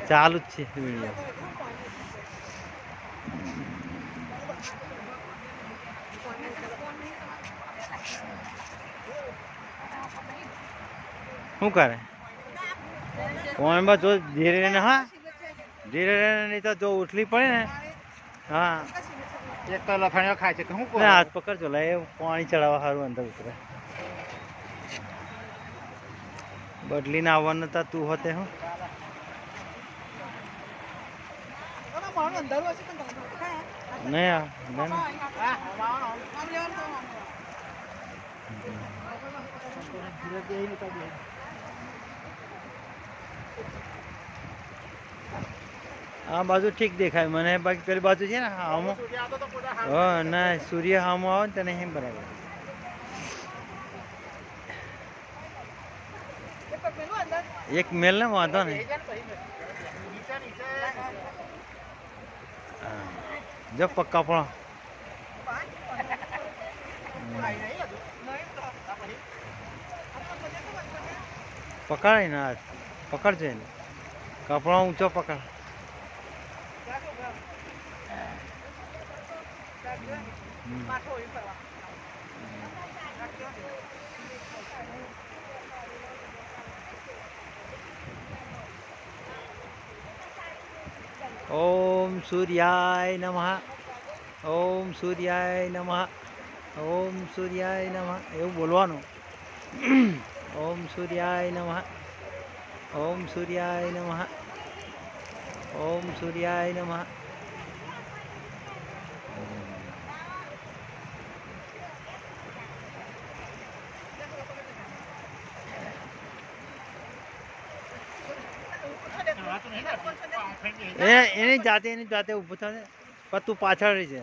ચાલુ જ છે વિડીયો. શું કરે કોણ બસ જો ધીરે રહીને, હા ધીરે રહીને, નહીં તો જો ઉઠલી પડે ને. હા એક તો લફાણીઓ ખાય છે કે શું કહું? હાથ પકડજો લે, પાણી ચડાવવા સારું અંદર ઉતરે. બદલીને આવવાનું હતા તું હોતે હું. નહીં આ બાજુ ઠીક દેખાય મને, બાકી પેલી બાજુ છે ને આમાં. હા ના સૂર્ય સામો આવે ને તને એમ બરાબર. એક મેલ ને વાંધો ને. જો પક્કા પણ પકડાય ને, હાથ પકડજે ને, કપડા ઊંચો પકડ. ઓમ સૂર્યાય નમઃ, ઓમ સૂર્યાય નમઃ, ઓમ સૂર્યાય નમઃ એવું બોલવાનું. ઓમ સૂર્યાય નમઃ, ઓમ સૂર્યાય નમઃ, ઓમ સૂર્યાય નમઃ. એની જાતે ઊભું થશે, પણ તું પાછળ રહી છે.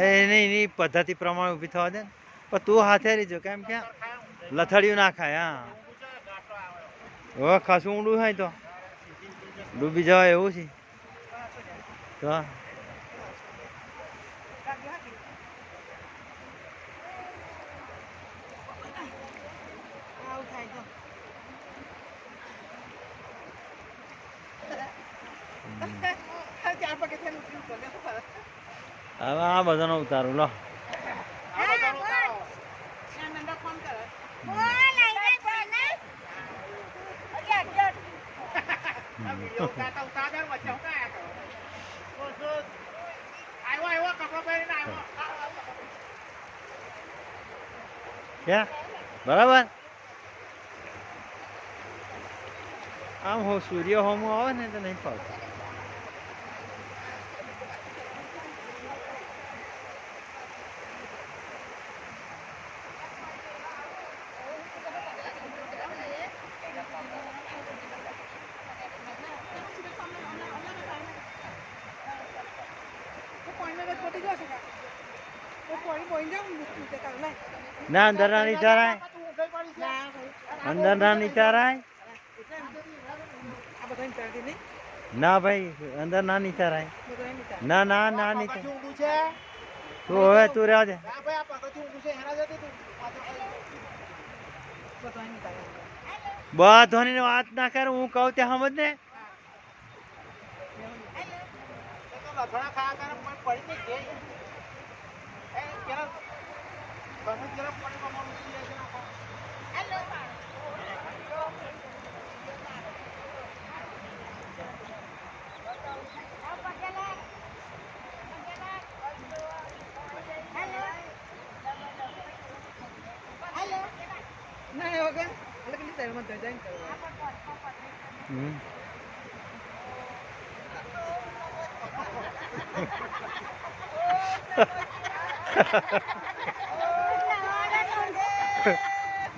એની પદ્ધતિ પ્રમાણે ઊભી થવા દે, પણ તું હાથે રહીજો. કેમ કે લથડિયું ના ખાય. હા હવે ખાસું ઊંડું હોય તો ડૂબી જવાય એવું છે તો. હવે આ બધાનો ઉતારું લો. ક્યાં બરાબર આમ હો સૂર્ય હોમો આવે ને તો નહીં ફાવતું. ના અંદર ના નીચારાય, અંદર ના નીચારાય. ના ભાઈ અંદર ના નીચારાય. ના ના ના નીચે તું હવે તું રહેવા દે. બધાની વાત ના કર, હું કહું ત્યાં સમજ ને.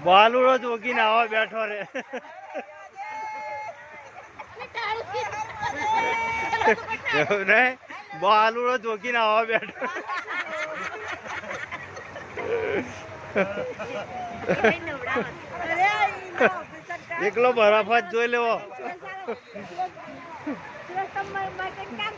બાલુડો જોગીને આવા બેઠો રે. એવું નહીં, બાલુડો જોગીને આવા બેઠો. એકલો બરફ જ જોઈ લેવો. ક્યાં